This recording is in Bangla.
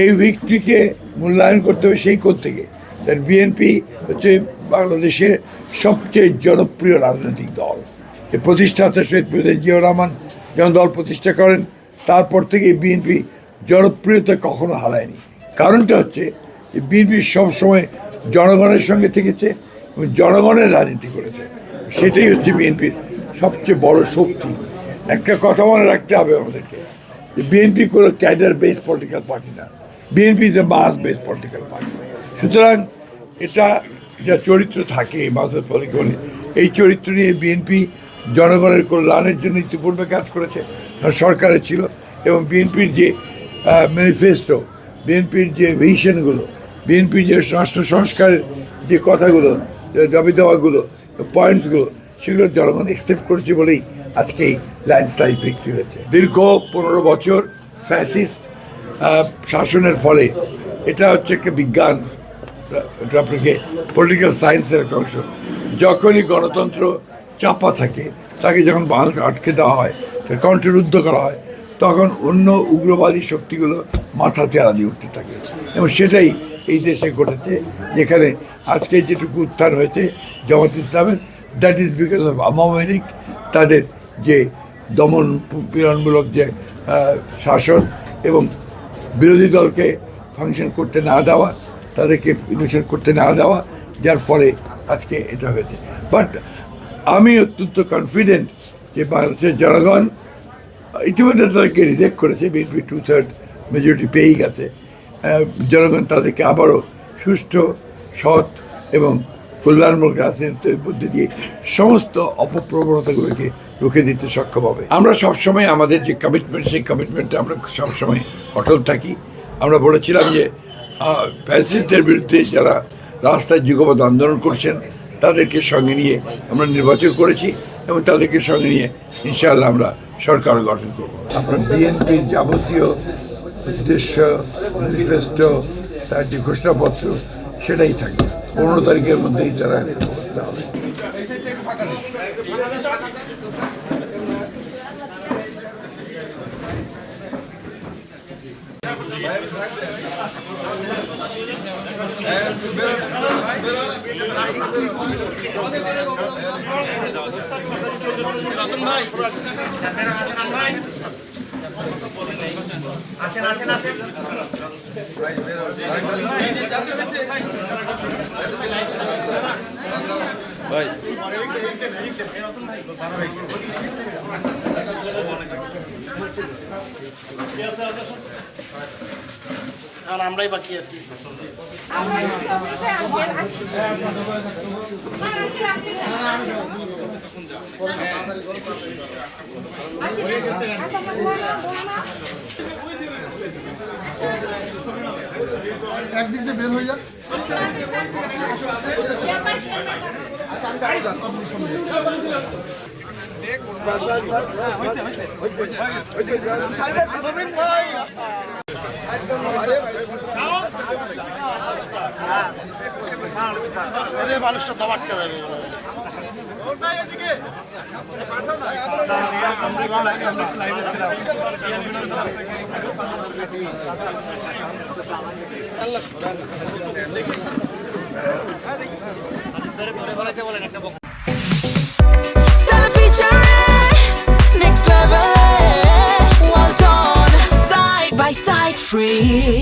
এই ভিক্টরিকে মূল্যায়ন করতে হবে সেই থেকে বিএনপি হচ্ছে বাংলাদেশের সবচেয়ে জনপ্রিয় রাজনৈতিক দল। এই প্রতিষ্ঠাতা শহীদ প্রেসিডেন্ট জিয়াউর রহমান যখন দল প্রতিষ্ঠা করেন তারপর থেকে বিএনপি জনপ্রিয়তা কখনো হারায়নি। কারণটা হচ্ছে বিএনপি সবসময় জনগণের সঙ্গে থেকেছে এবং জনগণের রাজনীতি করেছে। সেটাই হচ্ছে বিএনপির সবচেয়ে বড় শক্তি। একটা কথা মনে রাখতে হবে আমাদেরকে, যে বিএনপি কোনো ক্যাডার বেস পলিটিক্যাল পার্টি না, BNP is a mass base political party. সুতরাং এটা যা চরিত্র থাকে মাসের পলিটিক্যাল, এই চরিত্র নিয়ে বিএনপি জনগণের কল্যাণের জন্য ইতিপূর্বে কাজ করেছে, সরকারে ছিল। এবং বিএনপির যে ম্যানিফেস্টো, বিএনপির যে ভিশনগুলো, বিএনপির যে রাষ্ট্র সংস্কারের যে কথাগুলো, দাবি দেওয়াগুলো, পয়েন্টসগুলো, সেগুলো জনগণ অ্যাকসেপ্ট করেছে বলেই আজকে এই ল্যান্ডস্লাইড বিক্রি হয়েছে। দীর্ঘ 15 বছর ফ্যাসিস্ট শাসনের ফলে এটা হচ্ছে একটা বিজ্ঞান, আপনাকে পলিটিক্যাল সায়েন্সের একটা অংশ। যখনই গণতন্ত্র চাপা থাকে, তাকে যখন বাংলাদেশে আটকে দেওয়া হয়, তাকে কণ্ঠরুদ্ধ করা হয়, তখন অন্য উগ্রবাদী শক্তিগুলো মাথা তেরা দিয়ে উঠতে থাকে। এবং সেটাই এই দেশে ঘটেছে, যেখানে আজকে যেটুকু উত্থান হয়েছে জামাত ইসলামের, that is because of Awami League, তাদের যে দমন পীড়নমূলক যে শাসন এবং বিরোধী দলকে ফাংশন করতে না দেওয়া, তাদেরকে ইনভেশন করতে না দেওয়া, যার ফলে আজকে এটা হয়েছে। বাট আমি অত্যন্ত কনফিডেন্ট যে বাংলাদেশের জনগণ ইতিমধ্যে তাদেরকে রিজেক্ট করেছে, বিএনপি 2/3 মেজরিটি পেয়েই গেছে। জনগণ তাদেরকে আবারও সুষ্ঠু, সৎ এবং কল্যাণমূলক রাজনীতির মধ্যে দিয়ে সমস্ত অপপ্রবণতাগুলোকে রুখে দিতে সক্ষম হবে। আমরা সবসময় আমাদের যে কমিটমেন্ট, সেই কমিটমেন্টে আমরা সবসময় অটল থাকি। আমরা বলেছিলাম যে ফ্যাসিস্টদের বিরুদ্ধে যারা রাস্তায় যুগপৎ আন্দোলন করছেন, তাদেরকে সঙ্গে নিয়ে আমরা নির্বাচন করেছি এবং তাদেরকে সঙ্গে নিয়ে ইনশাআল্লাহ আমরা সরকার গঠন করব। আপনার বিএনপির যাবতীয় উদ্দেশ্য, ম্যানিফেস্টো, তার যে ঘোষণাপত্র, সেটাই থাকবে। 15 তারিখের মধ্যেই তারা করতে হবে। আমরাই বাকি আছি। একদিক দিয়ে বের হয়ে যাক। মানুষটা দবাটকে যাবে। Next level, well done, side by side, free.